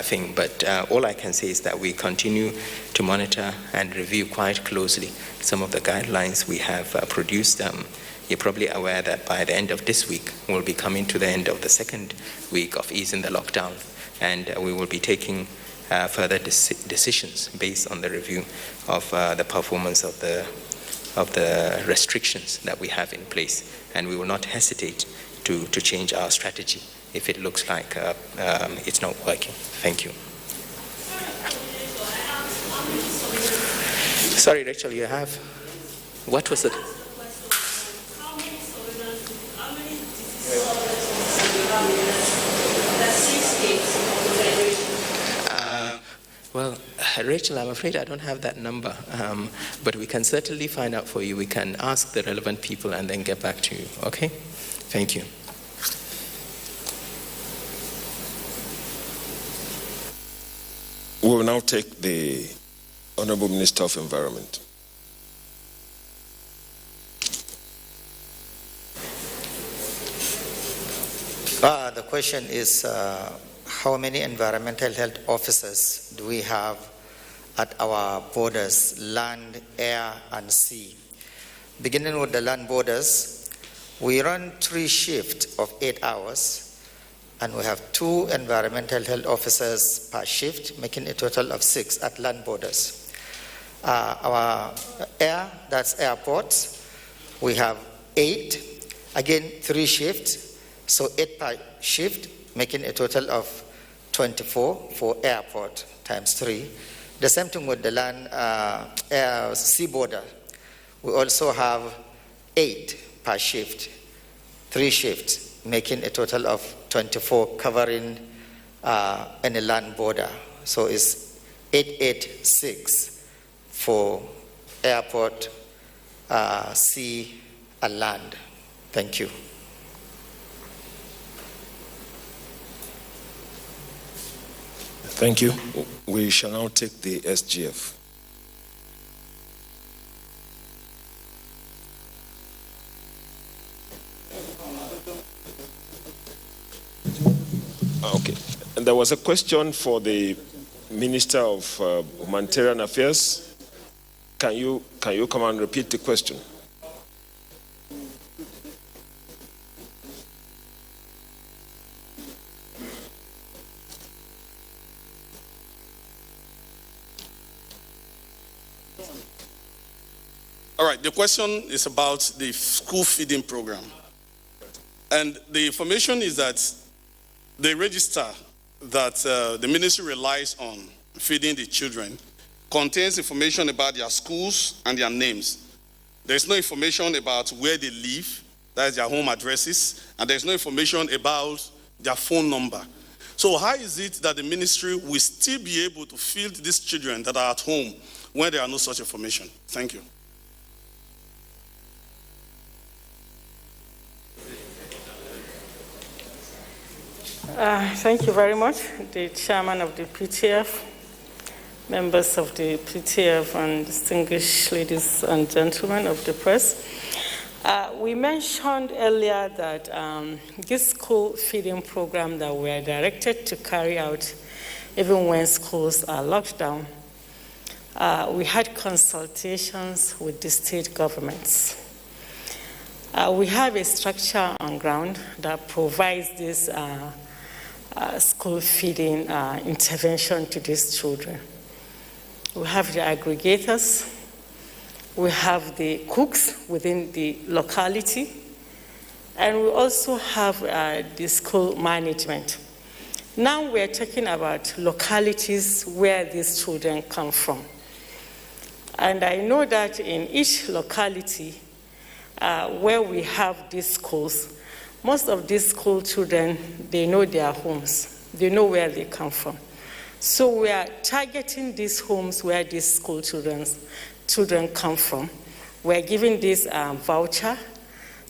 thing, but all I can say is that we continue to monitor and review quite closely some of the guidelines we have produced. You're probably aware that by the end of this week, we'll be coming to the end of the second week of easing the lockdown, and we will be taking further decisions based on the review of the performance of the restrictions that we have in place, and we will not hesitate to change our strategy if it looks like it's not working. Thank you. Sorry, Rachel, you have, what was it? Well, Rachel, I'm afraid I don't have that number, but we can certainly find out for you. We can ask the relevant people and then get back to you, okay? Thank you. We will now take the Honorable Minister of Environment. The question is, how many environmental health officers do we have at our borders, land, air, and sea? Beginning with the land borders, we run 3 shifts of 8 hours, and we have 2 environmental health officers per shift, making a total of 6 at land borders. Our air, that's airports, we have 8, again 3 shifts, so 8 per shift, making a total of 24 for airport times 3. The same thing with the land sea border. We also have 8 per shift, 3 shifts, making a total of 24 covering any land border. So it's 886 for airport, sea, and land. Thank you. Thank you. We shall now take the SGF. Okay. And there was a question for the Minister of Humanitarian Affairs. Can you come and repeat the question? All right, the question is about the school feeding program. And the information is that the register that the ministry relies on feeding the children contains information about their schools and their names. There's no information about where they live, that is their home addresses, and there's no information about their phone number. So how is it that the ministry will still be able to feed these children that are at home when there are no such information? Thank you. Thank you very much, the chairman of the PTF. members of the PTF, and distinguished ladies and gentlemen of the press. We mentioned earlier that this school feeding program that we are directed to carry out even when schools are locked down, we had consultations with the state governments. We have a structure on ground that provides this school feeding intervention to these children. We have the aggregators, we have the cooks within the locality, and we also have the school management. Now we're talking about localities where these children come from. And I know that in each locality where we have these schools, most of these school children, they know their homes. They know where they come from. So we are targeting these homes where these school children come from. We're giving this voucher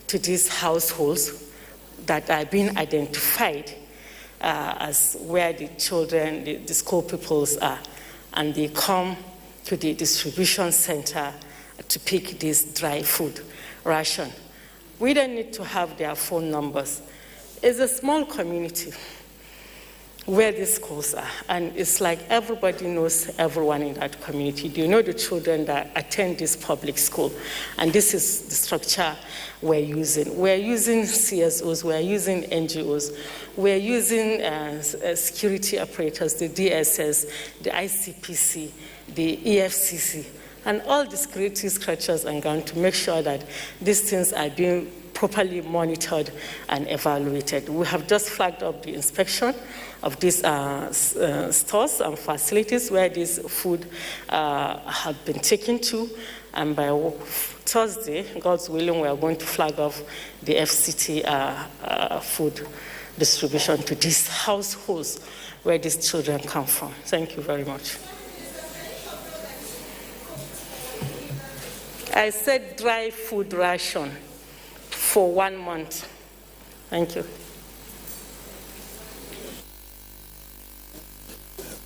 to these households that are being identified as where the children, the school pupils are. And they come to the distribution center to pick this dry food ration. We don't need to have their phone numbers. It's a small community where these schools are, and it's like everybody knows everyone in that community. They know the children that attend this public school, and this is the structure we're using. We're using CSOs, we're using NGOs, we're using security operators, the DSS, the ICPC, the EFCC, and all the security structures on ground to make sure that these things are being properly monitored and evaluated. We have just flagged up the inspection of these stores and facilities where this food have been taken to, and by Thursday, God's willing, we are going to flag off the FCT food distribution to these households where these children come from. Thank you very much. I said dry food ration for 1 month. Thank you.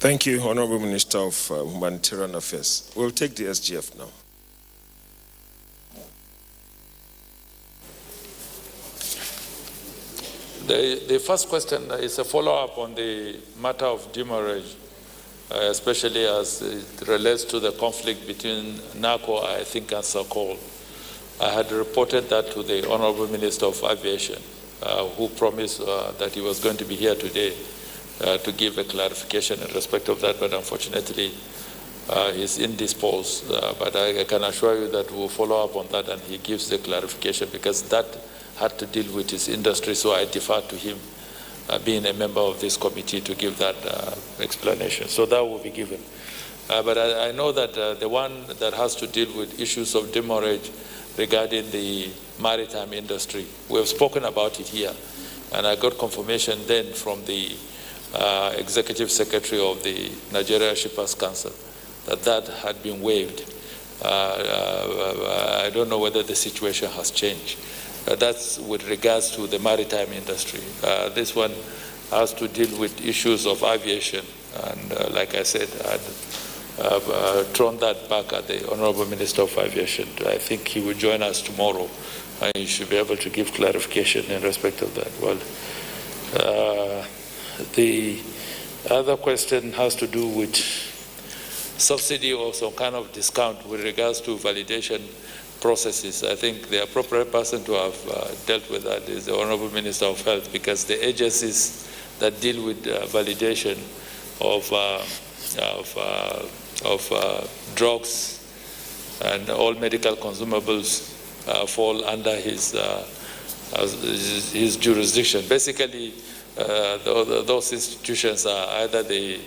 Thank you, Honorable Minister of Humanitarian Affairs. We'll take the SGF now. The first question is a follow-up on the matter of demurrage, especially as it relates to the conflict between NACO, I think, and SACOL. I had reported that to the Honorable Minister of Aviation, who promised that he was going to be here today to give a clarification in respect of that, but unfortunately he's indisposed. But I can assure you that we'll follow up on that and he gives the clarification, because that had to deal with his industry, so I defer to him, being a member of this committee, to give that explanation. So that will be given. But I know that the one that has to deal with issues of demurrage regarding the maritime industry, we have spoken about it here, and I got confirmation then from the Executive Secretary of the Nigerian Shippers Council that that had been waived. I don't know whether the situation has changed. That's with regards to the maritime industry. This one has to deal with issues of aviation, and like I said, I've thrown that back at the Honorable Minister of Aviation. I think he will join us tomorrow, and he should be able to give clarification in respect of that. Well, the other question has to do with subsidy or some kind of discount with regards to validation processes. I think the appropriate person to have dealt with that is the Honorable Minister of Health, because the agencies that deal with validation of drugs and all medical consumables fall under his jurisdiction. Basically, those institutions are either the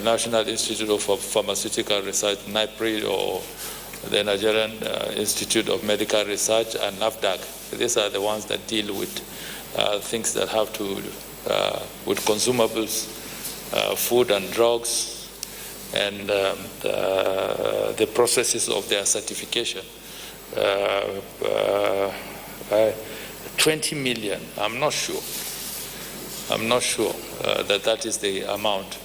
National Institute of Pharmaceutical Research, NIPRI, or the Nigerian Institute of Medical Research, and NAFDAC. These are the ones that deal with things that have to with consumables, food and drugs, and the processes of their certification. 20 million, I'm not sure that that is the amount.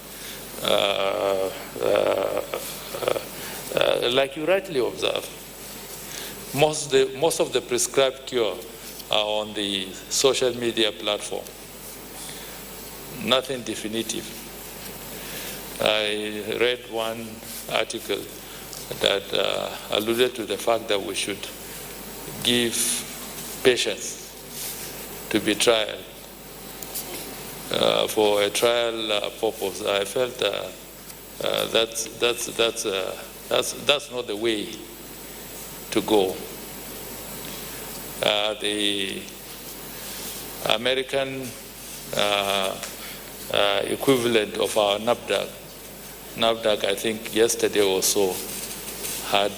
like you rightly observed, most of the prescribed cure are on the social media platform. Nothing definitive. I read one article that alluded to the fact that we should give patients to be tried for a trial purpose. I felt that's not the way to go. The American equivalent of our NAFDAC, I think yesterday or so, had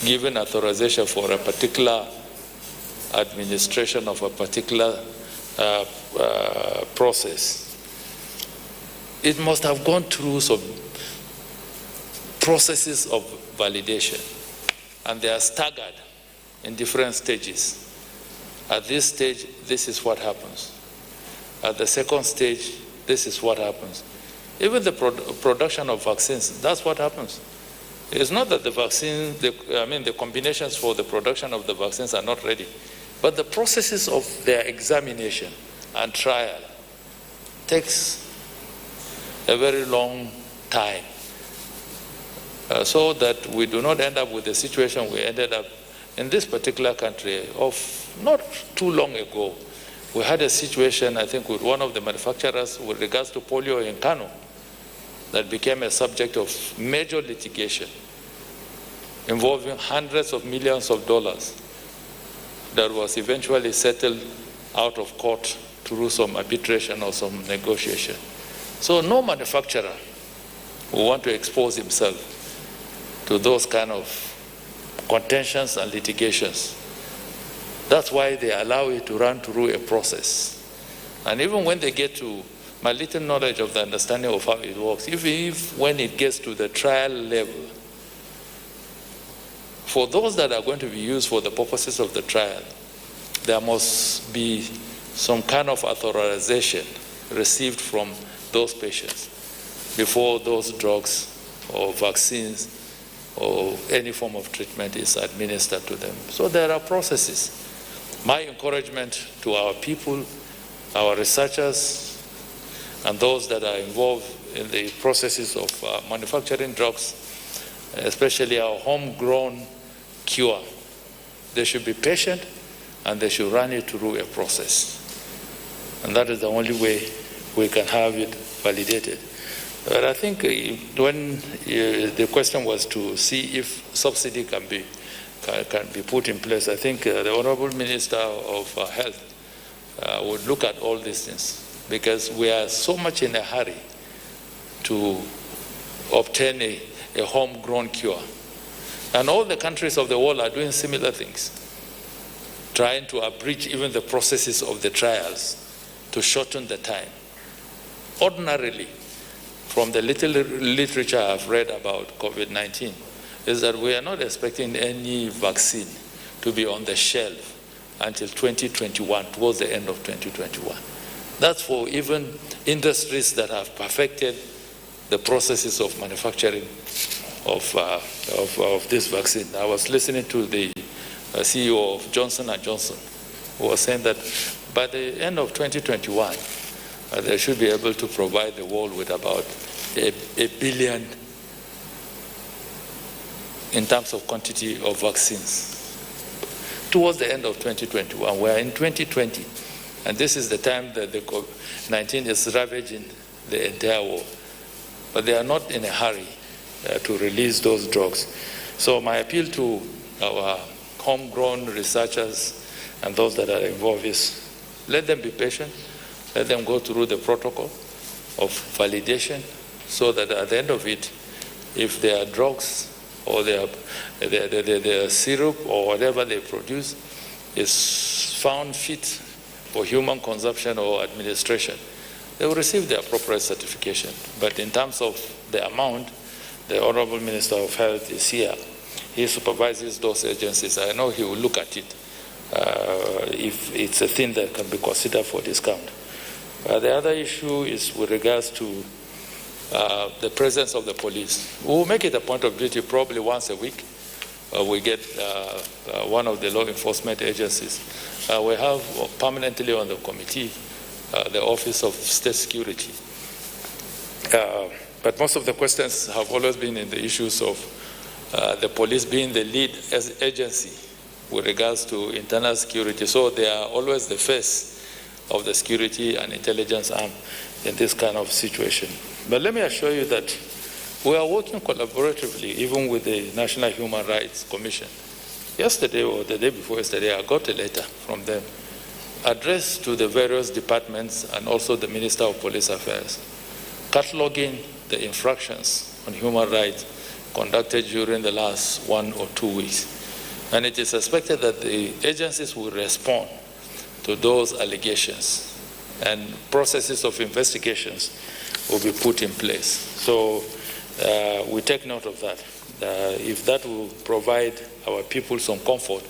given authorization for a particular administration of a particular process. It must have gone through some processes of validation, and they are staggered in different stages. At this stage, this is what happens. At the second stage, this is what happens. Even the production of vaccines, that's what happens. It's not that the vaccine, the combinations for the production of the vaccines are not ready, but the processes of their examination and trial takes a very long time, so that we do not end up with the situation we ended up in this particular country of not too long ago. We had a situation, I think, with one of the manufacturers with regards to polio in Kano that became a subject of major litigation involving hundreds of millions of dollars that was eventually settled out of court through some arbitration or some negotiation. So no manufacturer will want to expose himself to those kind of contentions and litigations. That's why they allow it to run through a process. And even when they get to my little knowledge of the understanding of how it works, if when it gets to the trial level, for those that are going to be used for the purposes of the trial, there must be some kind of authorization received from those patients before those drugs or vaccines or any form of treatment is administered to them. So there are processes. My encouragement to our people, our researchers, and those that are involved in the processes of manufacturing drugs, especially our homegrown cure, they should be patient and they should run it through a process. And that is the only way we can have it validated. But I think when the question was to see if subsidy can be put in place, I think the Honorable Minister of Health would look at all these things, because we are so much in a hurry to obtain a homegrown cure. And all the countries of the world are doing similar things, trying to abridge even the processes of the trials to shorten the time. Ordinarily, from the little literature I've read about COVID-19, is that we are not expecting any vaccine to be on the shelf until 2021, towards the end of 2021. That's for even industries that have perfected the processes of manufacturing of this vaccine. I was listening to the CEO of Johnson & Johnson, who was saying that by the end of 2021, they should be able to provide the world with about a billion in terms of quantity of vaccines. Towards the end of 2021, we're in 2020, and this is the time that the COVID-19 is ravaging the entire world. But they are not in a hurry to release those drugs. So my appeal to our homegrown researchers and those that are involved is, let them be patient, let them go through the protocol of validation, so that at the end of it, if their drugs or their syrup or whatever they produce is found fit for human consumption or administration, they will receive the appropriate certification. But in terms of the amount, the Honorable Minister of Health is here. He supervises those agencies. I know he will look at it if it's a thing that can be considered for discount. The other issue is with regards to the presence of the police. We'll make it a point of duty probably once a week. We get one of the law enforcement agencies. We have permanently on the committee the Office of State Security. But most of the questions have always been in the issues of the police being the lead agency with regards to internal security. So they are always the face of the security and intelligence arm in this kind of situation. But let me assure you that we are working collaboratively even with the National Human Rights Commission. Yesterday or the day before yesterday, I got a letter from them addressed to the various departments and also the Minister of Police Affairs, cataloging the infractions on human rights conducted during the last 1 or 2 weeks. And it is expected that the agencies will respond to those allegations and processes of investigations will be put in place. So we take note of that. If that will provide our people some comfort,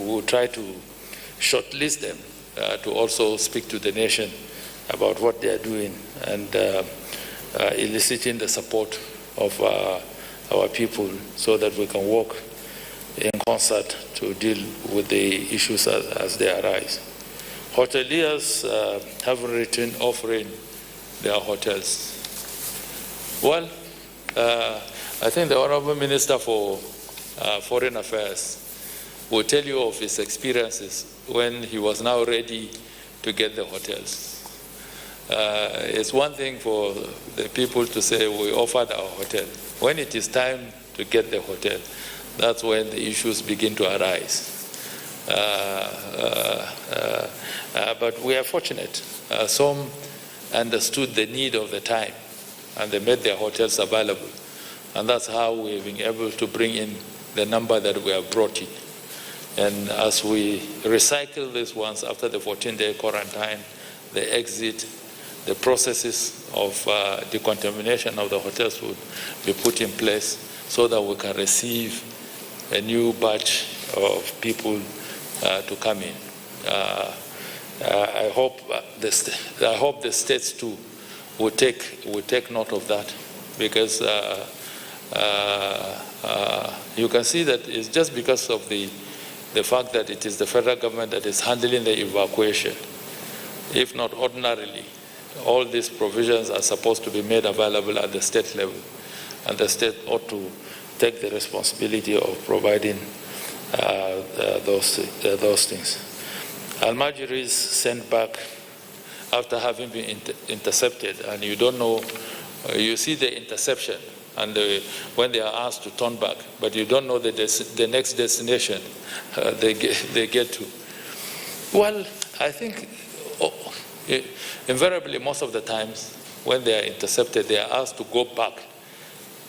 we'll try to shortlist them to also speak to the nation about what they are doing and eliciting the support of our people so that we can work in concert to deal with the issues as they arise. Hoteliers haven't written offering their hotels. Well, I think the Honorable Minister for Foreign Affairs will tell you of his experiences when he was now ready to get the hotels. It's one thing for the people to say we offered our hotel. When it is time to get the hotel, that's when the issues begin to arise. But we are fortunate. Some understood the need of the time and they made their hotels available. And that's how we've been able to bring in the number that we have brought in. And as we recycle these ones after the 14-day quarantine, the exit, the processes of decontamination of the hotels would be put in place so that we can receive a new batch of people to come in. I hope the states too will take note of that, because you can see that it's just because of the fact that it is the federal government that is handling the evacuation. If not ordinarily, all these provisions are supposed to be made available at the state level, and the state ought to take the responsibility of providing those things. Almajiris sent back after having been intercepted, and you don't know, you see the interception, and when they are asked to turn back, but you don't know the next destination they get to. Well, I think invariably most of the times when they are intercepted, they are asked to go back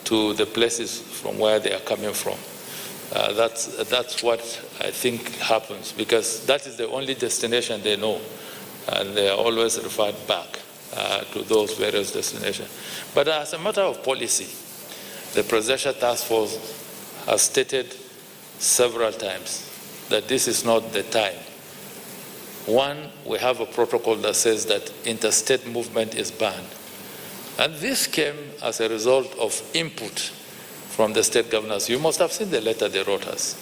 to the places from where they are coming from. That's what I think happens, because that is the only destination they know, and they are always referred back to those various destinations. But as a matter of policy, the Presidential Task Force has stated several times that this is not the time. One, we have a protocol that says that interstate movement is banned. And this came as a result of input from the state governors. You must have seen the letter they wrote us,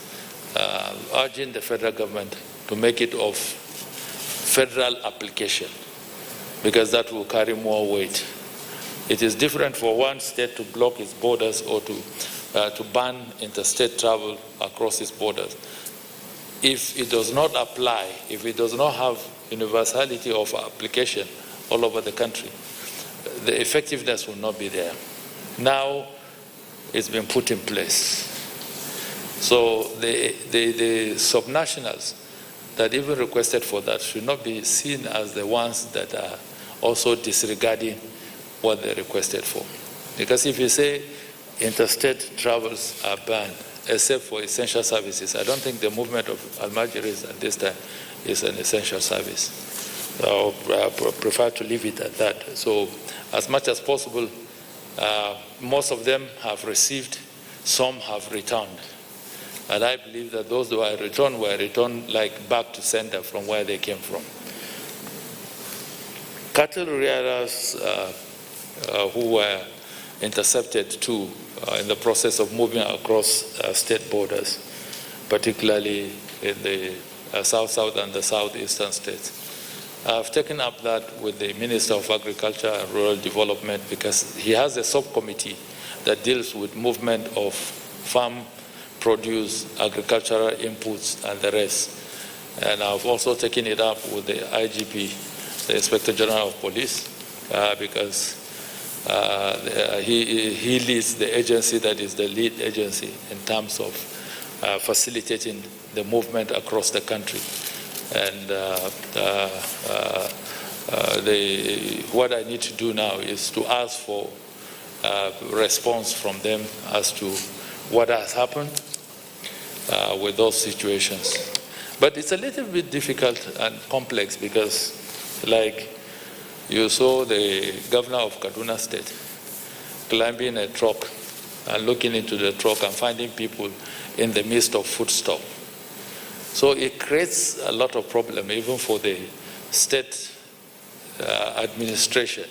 urging the federal government to make it of federal application, because that will carry more weight. It is different for one state to block its borders or to ban interstate travel across its borders. If it does not apply, if it does not have universality of application all over the country, the effectiveness will not be there. Now it's been put in place. So the subnationals that even requested for that should not be seen as the ones that are also disregarding what they requested for. Because if you say interstate travels are banned, except for essential services, I don't think the movement of Almajiris at this time is an essential service. So I prefer to leave it at that. So as much as possible, most of them have received, some have returned. And I believe that those who are returned were returned like back to sender from where they came from. Cattle rearers who were intercepted too in the process of moving across state borders, particularly in the south and the southeastern states. I've taken up that with the Minister of Agriculture and Rural Development because he has a subcommittee that deals with movement of farm produce, agricultural inputs, and the rest. And I've also taken it up with the IGP, the Inspector General of Police, because he leads the agency that is the lead agency in terms of facilitating the movement across the country. And what I need to do now is to ask for response from them as to what has happened with those situations. But it's a little bit difficult and complex because, like you saw the governor of Kaduna State climbing a truck and looking into the truck and finding people in the midst of foodstuff. So it creates a lot of problem even for the state administration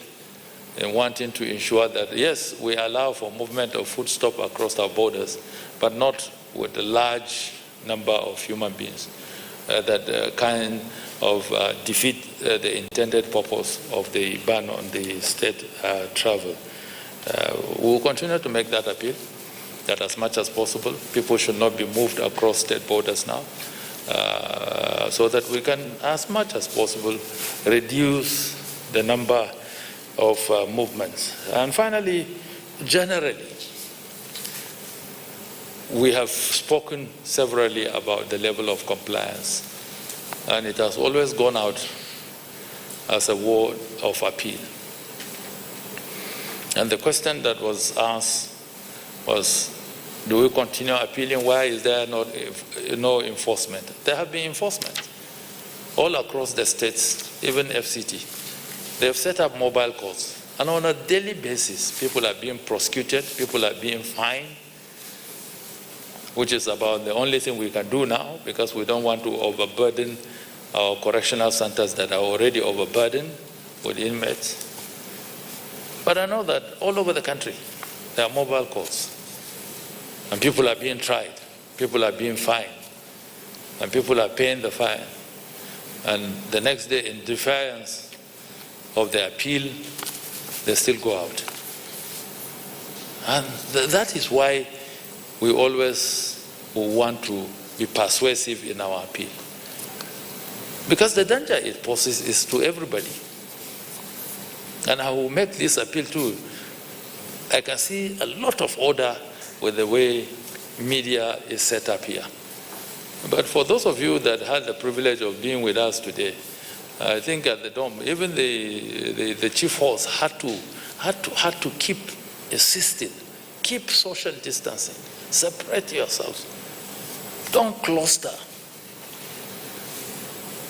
in wanting to ensure that, yes, we allow for movement of foodstuff across our borders, but not with a large number of human beings that kind of defeat the intended purpose of the ban on the state travel. We will continue to make that appeal, that as much as possible, people should not be moved across state borders now, so that we can, as much as possible, reduce the number of movements. And finally, generally, we have spoken severally about the level of compliance, and it has always gone out as a word of appeal. And the question that was asked was, do we continue appealing? Why is there no enforcement? There have been enforcement all across the states, even FCT. They have set up mobile courts, and on a daily basis, people are being prosecuted, people are being fined, which is about the only thing we can do now because we don't want to overburden our correctional centers that are already overburdened with inmates. But I know that all over the country, there are mobile courts, and people are being tried, people are being fined, and people are paying the fine. And the next day, in defiance of the appeal, they still go out. And that is why we always want to be persuasive in our appeal. Because the danger it poses is to everybody. And I will make this appeal too. I can see a lot of order with the way media is set up here. But for those of you that had the privilege of being with us today, I think at the Dome, even the chief host had to keep insisting, keep social distancing, separate yourselves, don't cluster.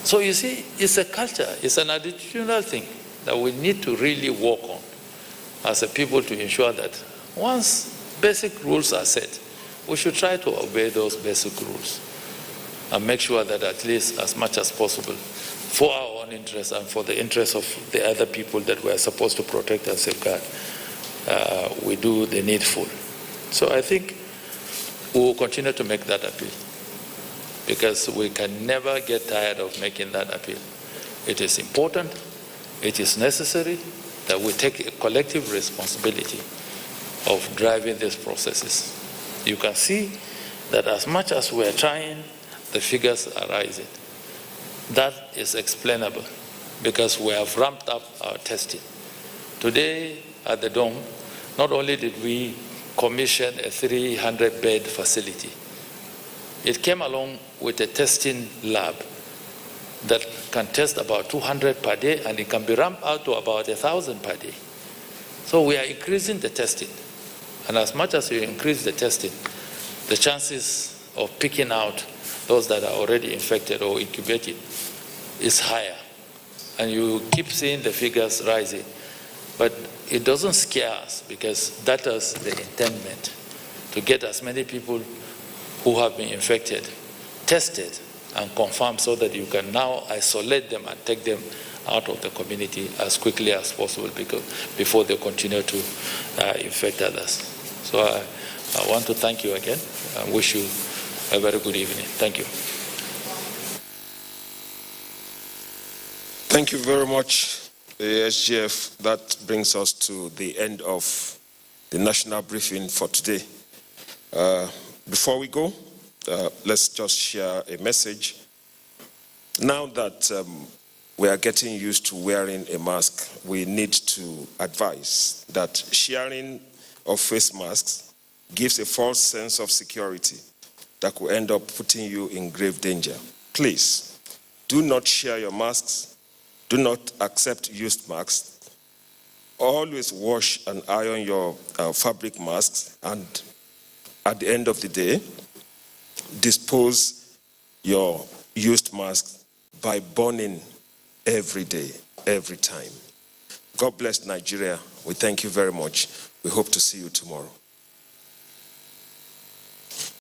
So you see, it's a culture, it's an attitudinal thing that we need to really work on as a people to ensure that once basic rules are set, we should try to obey those basic rules and make sure that at least as much as possible, for our own interest and for the interest of the other people that we are supposed to protect and safeguard, we do the needful. So I think we will continue to make that appeal because we can never get tired of making that appeal. It is important, it is necessary that we take a collective responsibility of driving these processes. You can see that as much as we are trying, the figures are rising. That is explainable because we have ramped up our testing. Today at the Dome, not only did we commission a 300-bed facility, it came along with a testing lab that can test about 200 per day, and it can be ramped out to about 1,000 per day. So we are increasing the testing. And as much as you increase the testing, the chances of picking out those that are already infected or incubated is higher. And you keep seeing the figures rising. But it doesn't scare us because that is the intendment, to get as many people who have been infected tested and confirmed so that you can now isolate them and take them out of the community as quickly as possible before they continue to infect others. So I want to thank you again and wish you a very good evening. Thank you. Thank you very much, the SGF. That brings us to the end of the national briefing for today. Before we go, let's just share a message. Now that we are getting used to wearing a mask, we need to advise that sharing of face masks gives a false sense of security that could end up putting you in grave danger. Please, do not share your masks. Do not accept used masks. Always wash and iron your fabric masks, and at the end of the day, dispose your used masks by burning every day, every time. God bless Nigeria. We thank you very much. We hope to see you tomorrow.